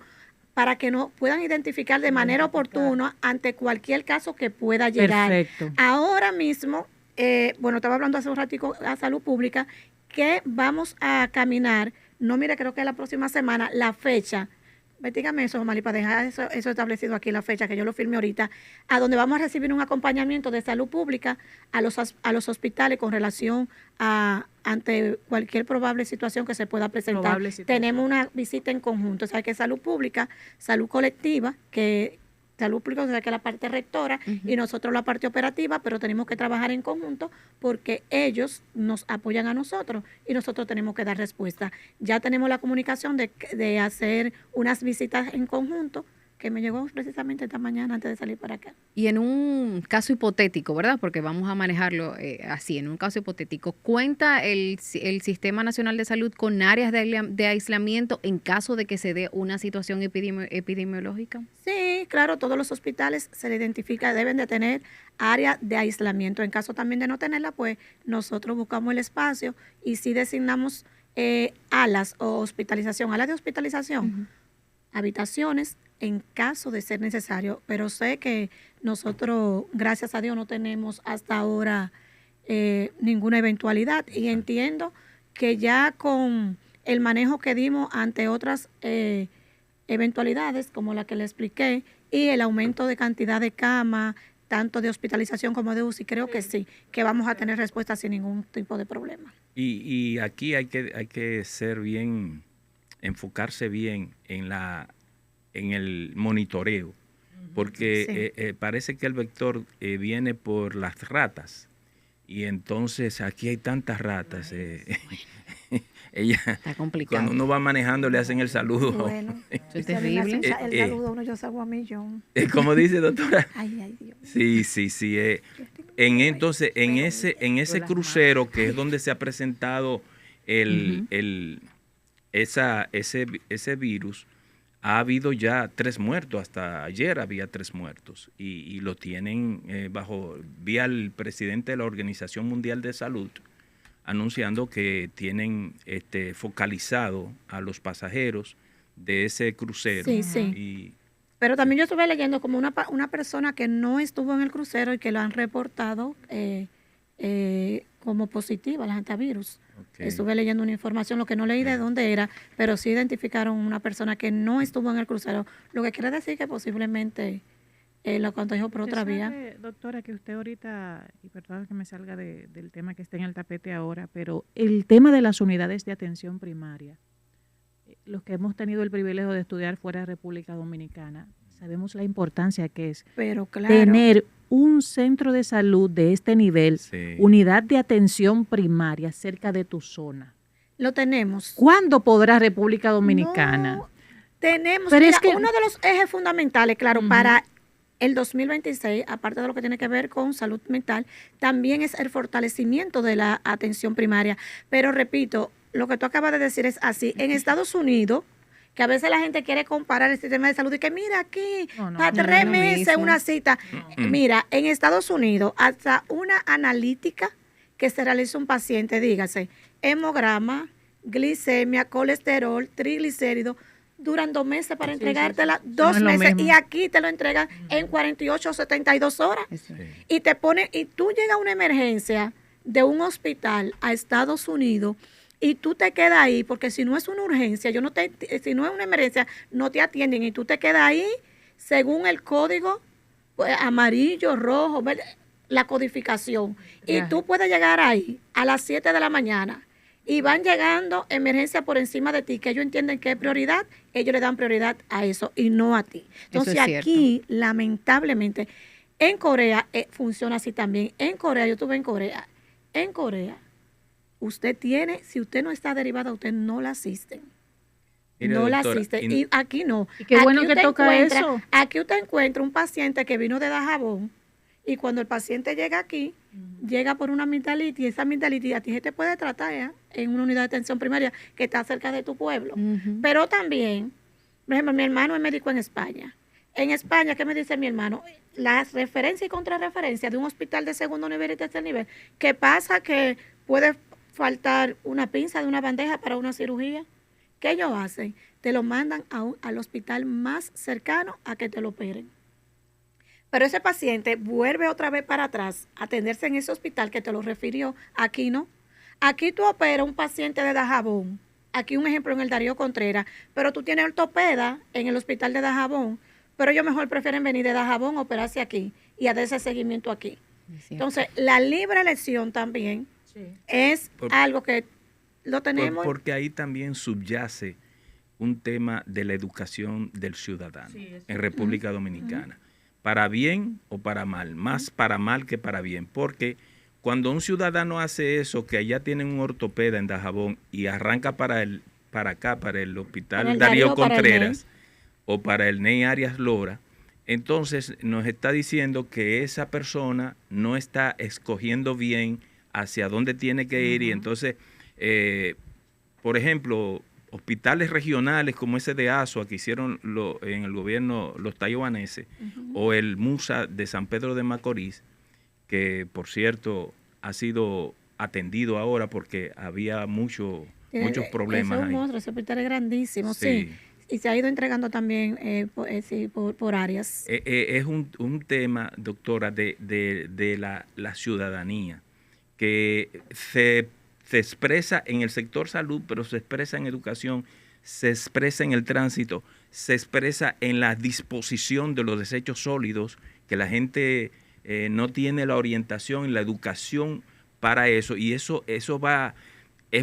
para que no puedan identificar de manera oportuna ante cualquier caso que pueda llegar. Perfecto. Ahora mismo, estaba hablando hace un ratico a Salud Pública, que vamos a caminar, creo que la próxima semana, la fecha, dígame eso, Omar, para dejar eso establecido aquí, la fecha, que yo lo firme ahorita, a donde vamos a recibir un acompañamiento de Salud Pública a los hospitales con relación ante cualquier probable situación que se pueda presentar. Tenemos una visita en conjunto, o sea, que Salud Pública, Salud Colectiva, que Salud Pública, o sea, que la parte rectora, y nosotros la parte operativa, pero tenemos que trabajar en conjunto porque ellos nos apoyan a nosotros y nosotros tenemos que dar respuesta. Ya tenemos la comunicación de hacer unas visitas en conjunto, que me llegó precisamente esta mañana antes de salir para acá. Y en un caso hipotético, ¿verdad? Porque vamos a manejarlo así, en un caso hipotético, ¿cuenta el Sistema Nacional de Salud con áreas de aislamiento en caso de que se dé una situación epidemiológica? Sí, claro, todos los hospitales se le identifica, deben de tener área de aislamiento. En caso también de no tenerla, pues nosotros buscamos el espacio y sí designamos alas o hospitalización, alas de hospitalización, habitaciones, en caso de ser necesario, pero sé que nosotros, gracias a Dios, no tenemos hasta ahora ninguna eventualidad, y entiendo que ya con el manejo que dimos ante otras eventualidades, como la que le expliqué, y el aumento de cantidad de camas, tanto de hospitalización como de UCI, creo que sí, que vamos a tener respuesta sin ningún tipo de problema. Y aquí hay que ser bien, enfocarse bien en el monitoreo, porque parece que el vector viene por las ratas, y entonces aquí hay tantas ratas. Ella, está complicado. Cuando uno va manejando le hacen el saludo. Bueno, eso es terrible. El saludo uno yo salgo a millón. ¿Cómo dice, doctora? Ay, Dios. Sí. Entonces, en ese crucero, que es donde se ha presentado ese virus, ha habido ya 3 muertos, hasta ayer había 3 muertos, y lo tienen vía el presidente de la Organización Mundial de Salud, anunciando que tienen focalizado a los pasajeros de ese crucero. Sí. Pero también yo estuve leyendo como una persona que no estuvo en el crucero y que lo han reportado como positiva al hantavirus. Estuve leyendo una información, lo que no leí de dónde era, pero sí identificaron una persona que no estuvo en el crucero, lo que quiere decir que posiblemente lo contagió por otra vía. Doctora, que usted ahorita, y perdón que me salga del tema que está en el tapete ahora, pero el tema de las unidades de atención primaria, los que hemos tenido el privilegio de estudiar fuera de República Dominicana, sabemos la importancia que es tener un centro de salud de este nivel, unidad de atención primaria cerca de tu zona. Lo tenemos. ¿Cuándo podrá República Dominicana? No, tenemos. Pero mira, es que uno de los ejes fundamentales, claro, para el 2026, aparte de lo que tiene que ver con salud mental, también es el fortalecimiento de la atención primaria. Pero repito, lo que tú acabas de decir es así. En Estados Unidos, que a veces la gente quiere comparar el sistema de salud y que mira aquí, para 3 meses una cita. Mira, en Estados Unidos, hasta una analítica que se realiza un paciente, dígase, hemograma, glicemia, colesterol, triglicéridos, duran 2 meses para entregártela, 2 meses, y aquí te lo entregan en 48 o 72 horas. Y te pone, y tú llegas a una emergencia de un hospital a Estados Unidos y tú te quedas ahí, porque si no es una urgencia, si no es una emergencia, no te atienden y tú te quedas ahí según el código pues, amarillo, rojo, verde, la codificación. Y tú puedes llegar ahí a las 7 de la mañana y van llegando emergencias por encima de ti, que ellos entienden que es prioridad, ellos le dan prioridad a eso y no a ti. Entonces aquí, lamentablemente, en Corea funciona así también. En Corea, yo estuve en Corea. En Corea, usted tiene, si usted no está derivada, usted no la asisten. Mire, no doctora, la asisten. Y aquí no. Y qué aquí bueno que toca eso. Aquí usted encuentra un paciente que vino de Dajabón y cuando el paciente llega aquí, llega por una amigdalitis, y esa amigdalitis a ti se te puede tratar en una unidad de atención primaria que está cerca de tu pueblo. Pero también, por ejemplo, mi hermano es médico en España. En España, ¿qué me dice mi hermano? Las referencias y contrarreferencias de un hospital de segundo nivel y tercer nivel. ¿Qué pasa? Que puede faltar una pinza de una bandeja para una cirugía. ¿Qué ellos hacen? Te lo mandan al hospital más cercano a que te lo operen. Pero ese paciente vuelve otra vez para atrás a atenderse en ese hospital que te lo refirió. Aquí no. Aquí tú operas un paciente de Dajabón. Aquí un ejemplo en el Darío Contreras. Pero tú tienes ortopeda en el hospital de Dajabón. Pero ellos mejor prefieren venir de Dajabón a operarse aquí y a dar ese seguimiento aquí. Entonces, la libre elección también es algo que lo tenemos. Porque ahí también subyace un tema de la educación del ciudadano en República Dominicana. Para bien o para mal, más para mal que para bien. Porque cuando un ciudadano hace eso, que allá tienen un ortopeda en Dajabón y arranca para acá, para el hospital Darío Contreras, o para el NEI Arias Lora, entonces nos está diciendo que esa persona no está escogiendo bien hacia dónde tiene que ir. Y entonces, por ejemplo, hospitales regionales como ese de Asua que hicieron en el gobierno los taiwaneses, o el MUSA de San Pedro de Macorís, que por cierto ha sido atendido ahora porque había muchos problemas. Es un monstruo, ese hospital es grandísimo, sí. Y se ha ido entregando también por áreas. Es un tema, doctora, de la ciudadanía, que se expresa en el sector salud, pero se expresa en educación, se expresa en el tránsito, se expresa en la disposición de los desechos sólidos, que la gente no tiene la orientación y la educación para eso. Y eso es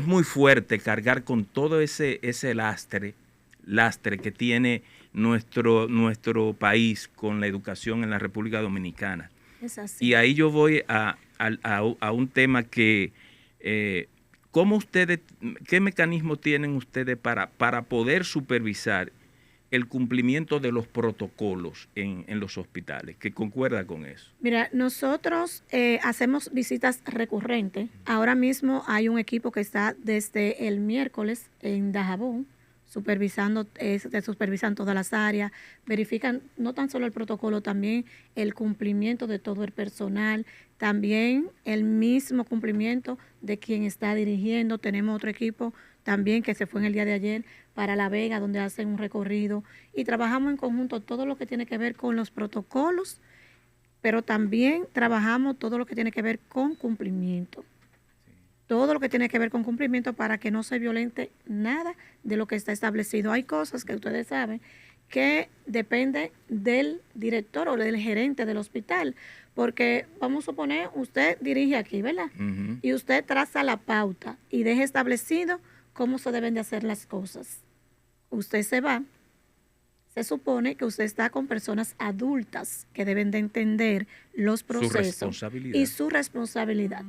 muy fuerte cargar con todo ese lastre que tiene nuestro país con la educación en la República Dominicana. Es así. Y ahí yo voy a un tema que, ¿qué mecanismos tienen ustedes para poder supervisar el cumplimiento de los protocolos en los hospitales? ¿Qué concuerda con eso? Mira, nosotros hacemos visitas recurrentes. Ahora mismo hay un equipo que está desde el miércoles en Dajabón, supervisan todas las áreas, verifican no tan solo el protocolo, también el cumplimiento de todo el personal, también el mismo cumplimiento de quien está dirigiendo. Tenemos otro equipo también que se fue en el día de ayer para La Vega, donde hacen un recorrido, y trabajamos en conjunto todo lo que tiene que ver con los protocolos, pero también trabajamos todo lo que tiene que ver con cumplimiento. Todo lo que tiene que ver con cumplimiento para que no se violente nada de lo que está establecido. Hay cosas que ustedes saben que depende del director o del gerente del hospital, porque vamos a suponer, usted dirige aquí, ¿verdad? Y usted traza la pauta y deja establecido cómo se deben de hacer las cosas. Usted se va, se supone que usted está con personas adultas que deben de entender los procesos y su responsabilidad.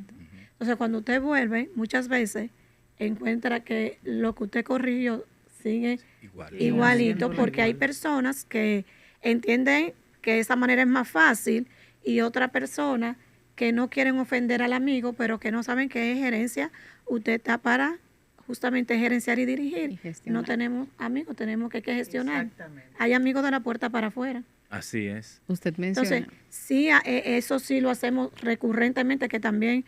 Entonces, cuando usted vuelve, muchas veces encuentra que lo que usted corrigió sigue igualito, porque hay personas que entienden que esa manera es más fácil y otra persona que no quieren ofender al amigo, pero que no saben que es gerencia. Usted está para justamente gerenciar y dirigir. No tenemos amigos, tenemos que gestionar. Hay amigos de la puerta para afuera. Así es. Usted menciona. Entonces, sí, eso sí lo hacemos recurrentemente, que también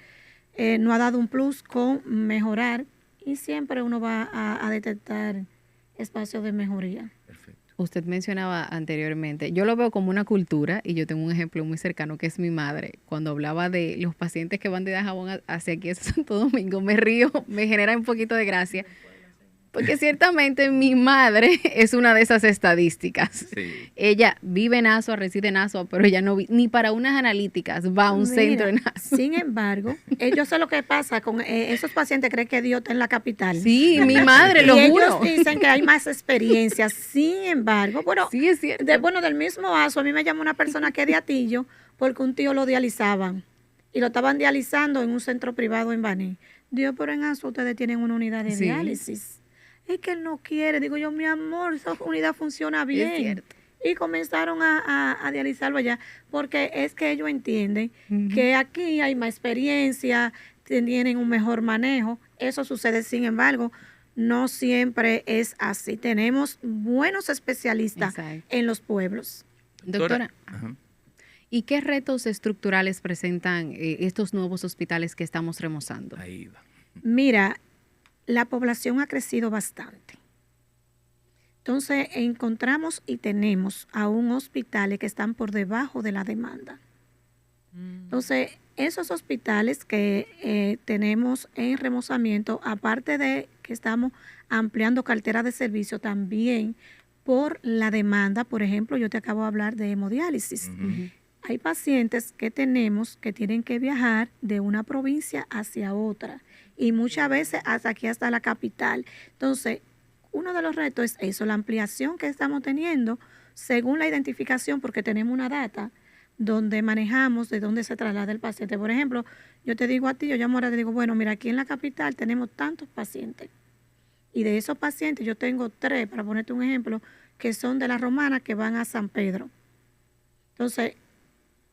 nos ha dado un plus con mejorar, y siempre uno va a detectar espacios de mejoría. Usted mencionaba anteriormente, yo lo veo como una cultura, y yo tengo un ejemplo muy cercano que es mi madre. Cuando hablaba de los pacientes que van de Dajabón hacia aquí a Santo Domingo, me río, me genera un poquito de gracia, porque ciertamente mi madre es una de esas estadísticas. Sí. Ella vive en Asua, reside en Asua, pero ella no ni para unas analíticas va a un centro en Asua. Sin embargo, yo sé lo que pasa con esos pacientes, creen que Dios está en la capital. Sí, mi madre, lo juro. Ellos dicen que hay más experiencia. Sin embargo, bueno, sí, es cierto. Del mismo Asua, a mí me llamó una persona que es de Atillo, porque un tío lo dializaban y lo estaban dializando en un centro privado en Baní. Dios, pero en Asua ustedes tienen una unidad de diálisis. Es que él no quiere. Digo yo, mi amor, esa unidad funciona bien. Es cierto. Y comenzaron a dializarlo allá, porque es que ellos entienden que aquí hay más experiencia, tienen un mejor manejo. Eso sucede, sin embargo, no siempre es así. Tenemos buenos especialistas en los pueblos. Doctora, ¿y qué retos estructurales presentan estos nuevos hospitales que estamos remozando? Ahí va. Mira, la población ha crecido bastante. Entonces, encontramos y tenemos aún hospitales que están por debajo de la demanda. Entonces, esos hospitales que tenemos en remozamiento, aparte de que estamos ampliando cartera de servicio, también por la demanda. Por ejemplo, yo te acabo de hablar de hemodiálisis. Hay pacientes que tenemos que tienen que viajar de una provincia hacia otra, y muchas veces hasta aquí, hasta la capital. Entonces, uno de los retos es eso, la ampliación que estamos teniendo según la identificación, porque tenemos una data donde manejamos de dónde se traslada el paciente. Por ejemplo, yo te digo a ti, yo llamo ahora, te digo, bueno, mira, aquí en la capital tenemos tantos pacientes, y de esos pacientes yo tengo 3, para ponerte un ejemplo, que son de la Romana, que van a San Pedro. Entonces,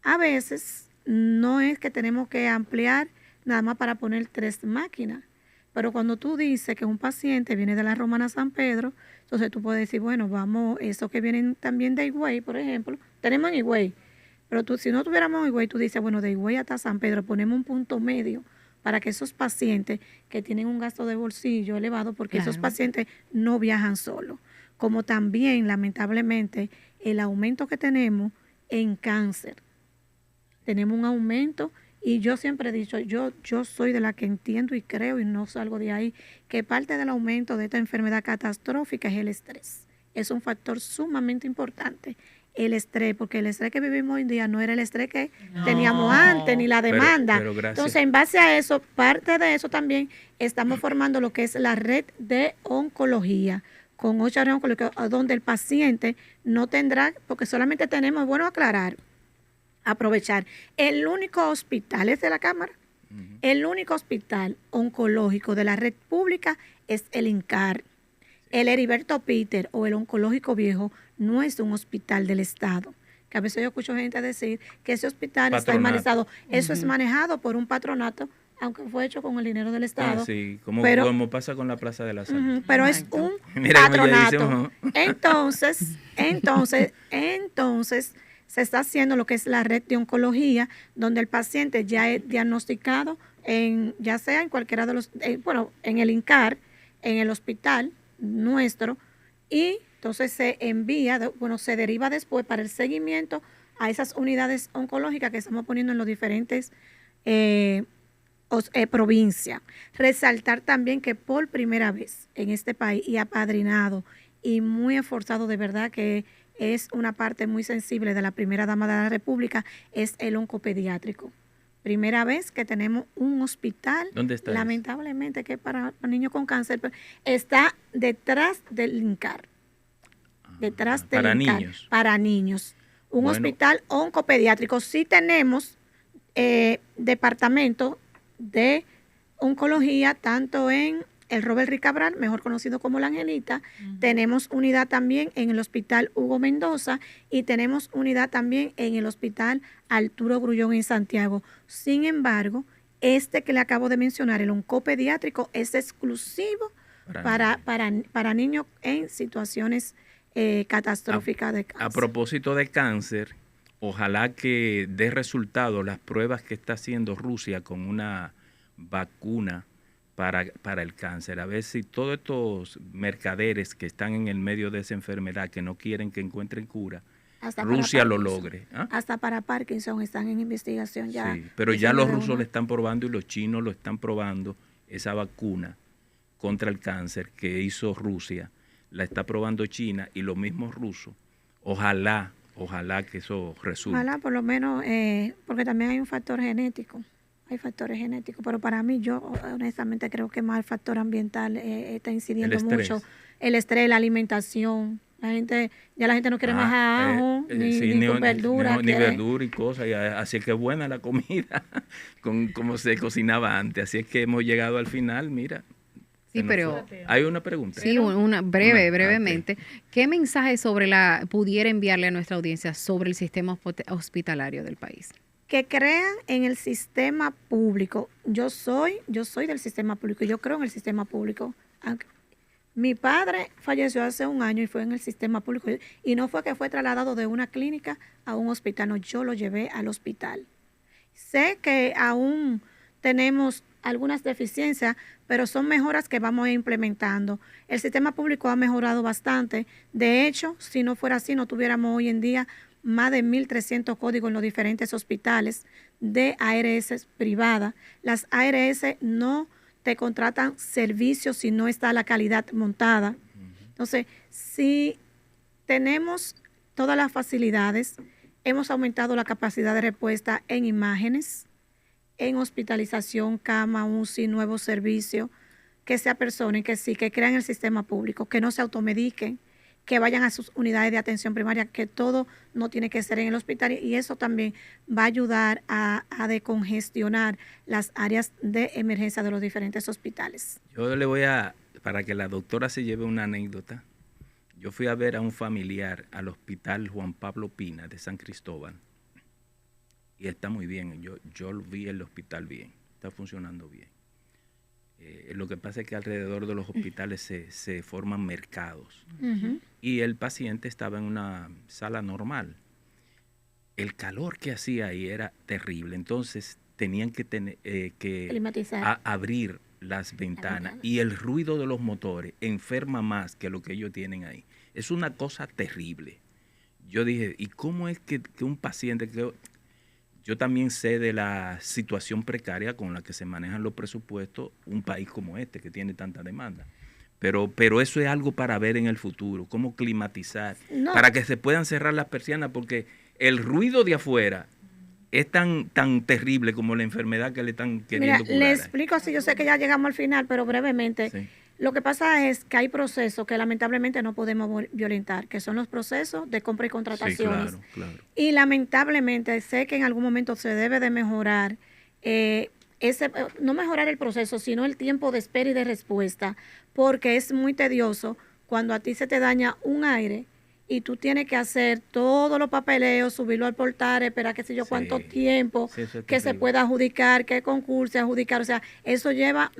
a veces no es que tenemos que ampliar nada más para poner 3 máquinas, pero cuando tú dices que un paciente viene de la Romana a San Pedro, entonces tú puedes decir, bueno, vamos, esos que vienen también de Higüey, por ejemplo, tenemos en Higüey, pero si no tuviéramos Higüey, tú dices, bueno, de Higüey hasta San Pedro ponemos un punto medio para que esos pacientes que tienen un gasto de bolsillo elevado, porque esos pacientes no viajan solos, como también, lamentablemente, el aumento que tenemos en cáncer. Tenemos un aumento. Y yo siempre he dicho, yo soy de la que entiendo y creo, y no salgo de ahí, que parte del aumento de esta enfermedad catastrófica es el estrés. Es un factor sumamente importante, el estrés, porque el estrés que vivimos hoy en día no era el estrés que teníamos antes, ni la demanda. Pero entonces, en base a eso, parte de eso también estamos formando lo que es la red de oncología, con 8 áreas oncológicas, donde el paciente no tendrá, porque solamente tenemos, bueno aclarar, aprovechar, el único hospital es de la Cámara, el único hospital oncológico de la red pública es el INCAR. El Heriberto Peter o el oncológico viejo no es un hospital del Estado, que a veces yo escucho gente decir que ese hospital está humanizado. Eso es manejado por un patronato, aunque fue hecho con el dinero del Estado. Sí, como pasa con la Plaza de la Salud. Pero es un patronato. Entonces, se está haciendo lo que es la red de oncología, donde el paciente ya es diagnosticado ya sea en cualquiera de los, en el INCAR, en el hospital nuestro, y entonces se envía, se deriva después para el seguimiento a esas unidades oncológicas que estamos poniendo en los diferentes provincias. Resaltar también que por primera vez en este país, y apadrinado y muy esforzado, de verdad que es una parte muy sensible de la primera dama de la República, es el oncopediátrico. Primera vez que tenemos un hospital, ¿dónde está lamentablemente, que para niños con cáncer, está detrás del INCAR. Detrás del para INCAR, niños. Para niños. Un hospital oncopediátrico. Sí tenemos departamento de oncología, tanto en el Robert Rick Cabral, mejor conocido como La Angelita. Tenemos unidad también en el Hospital Hugo Mendoza, y tenemos unidad también en el Hospital Arturo Grullón en Santiago. Sin embargo, este que le acabo de mencionar, el oncopediátrico, es exclusivo para niños en situaciones catastróficas de cáncer. A propósito de cáncer, ojalá que dé resultado las pruebas que está haciendo Rusia con una vacuna para el cáncer. A ver si todos estos mercaderes que están en el medio de esa enfermedad, que no quieren que encuentren cura, Rusia lo logre. ¿Ah? Hasta para Parkinson están en investigación ya. Sí, pero ya los rusos lo están probando y los chinos lo están probando, esa vacuna contra el cáncer que hizo Rusia, la está probando China y los mismos rusos. Ojalá que eso resulte. Ojalá, por lo menos, porque también hay un factor genético. Hay factores genéticos, pero para mí, yo honestamente creo que más el factor ambiental está incidiendo mucho. El estrés, la alimentación. La gente no quiere más ajo, ni verdura. Ni verdura y cosas. Así es que es buena la comida, como se cocinaba antes. Así es que hemos llegado al final, mira. Sí, pero hay una pregunta. Sí, brevemente. ¿Qué mensaje pudiera enviarle a nuestra audiencia sobre el sistema hospitalario del país? Que crean en el sistema público. Yo soy del sistema público. Yo creo en el sistema público. Mi padre falleció hace un año y fue en el sistema público. Y no fue que fue trasladado de una clínica a un hospital. No, yo lo llevé al hospital. Sé que aún tenemos algunas deficiencias, pero son mejoras que vamos implementando. El sistema público ha mejorado bastante. De hecho, si no fuera así, no tuviéramos hoy en día más de 1.300 códigos en los diferentes hospitales de ARS privadas. Las ARS no te contratan servicios si no está la calidad montada. Entonces, si tenemos todas las facilidades, hemos aumentado la capacidad de respuesta en imágenes, en hospitalización, cama, UCI, nuevos servicios, que se apersonen, que crean el sistema público, que no se automediquen, que vayan a sus unidades de atención primaria, que todo no tiene que ser en el hospital, y eso también va a ayudar a decongestionar las áreas de emergencia de los diferentes hospitales. Yo para que la doctora se lleve una anécdota, yo fui a ver a un familiar al hospital Juan Pablo Pina de San Cristóbal, y está muy bien, yo vi el hospital bien, está funcionando bien. Lo que pasa es que alrededor de los hospitales se forman mercados. Y el paciente estaba en una sala normal. El calor que hacía ahí era terrible. Entonces tenían que abrir las ventanas. Y el ruido de los motores enferma más que lo que ellos tienen ahí. Es una cosa terrible. Yo dije, ¿y cómo es que un paciente... Yo también sé de la situación precaria con la que se manejan los presupuestos un país como este, que tiene tanta demanda. Pero eso es algo para ver en el futuro, cómo climatizar, para que se puedan cerrar las persianas, porque el ruido de afuera es tan terrible como la enfermedad que le están queriendo curar. Le explico así, yo sé que ya llegamos al final, pero brevemente. Sí. Lo que pasa es que hay procesos que lamentablemente no podemos violentar, que son los procesos de compra y contrataciones. Sí, claro. Y lamentablemente sé que en algún momento se debe de mejorar, no mejorar el proceso, sino el tiempo de espera y de respuesta, porque es muy tedioso cuando a ti se te daña un aire y tú tienes que hacer todos los papeleos, subirlo al portal, esperar qué sé yo cuánto tiempo, que se pueda adjudicar, que concurse, adjudicar, o sea, eso lleva...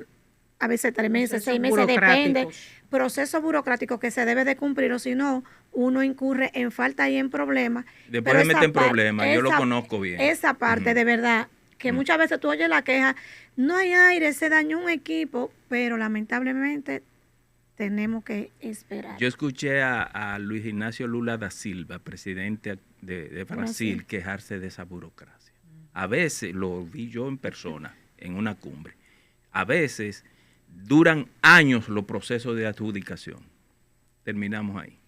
a veces 3 meses, 6 meses, depende. Proceso burocrático que se debe de cumplir, o si no, uno incurre en falta y en problemas. Después se mete en problemas, yo lo conozco bien. Esa parte, de verdad, que muchas veces tú oyes la queja, no hay aire, se dañó un equipo, pero lamentablemente tenemos que esperar. Yo escuché a Luis Ignacio Lula da Silva, presidente de Brasil, quejarse de esa burocracia. A veces, lo vi yo en persona, en una cumbre, a veces... duran años los procesos de adjudicación. Terminamos ahí.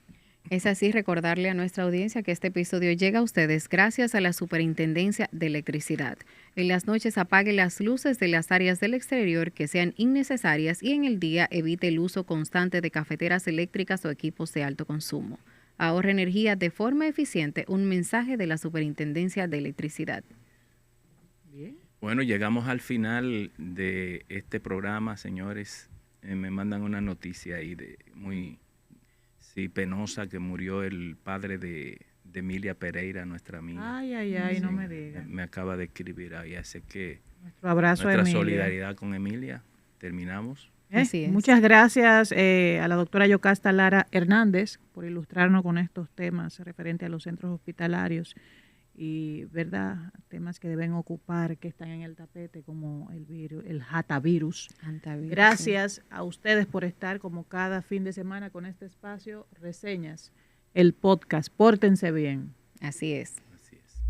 Es así, recordarle a nuestra audiencia que este episodio llega a ustedes gracias a la Superintendencia de Electricidad. En las noches apague las luces de las áreas del exterior que sean innecesarias y en el día evite el uso constante de cafeteras eléctricas o equipos de alto consumo. Ahorre energía de forma eficiente. Un mensaje de la Superintendencia de Electricidad. Bien. Bueno, llegamos al final de este programa, señores. Me mandan una noticia ahí muy penosa, que murió el padre de de Emilia Pereira, nuestra amiga. Ay, no me digas. Me acaba de escribir ahí, así que nuestro abrazo nuestra a Emilia. solidaridad con Emilia. Terminamos. Así es. Muchas gracias a la doctora Yocasta Lara Hernández por ilustrarnos con estos temas referentes a los centros hospitalarios y, ¿verdad?, temas que deben ocupar, que están en el tapete, como el virus, el hantavirus. Gracias a ustedes por estar como cada fin de semana con este espacio, Reseñas, el podcast. Pórtense bien. Así es. Así es.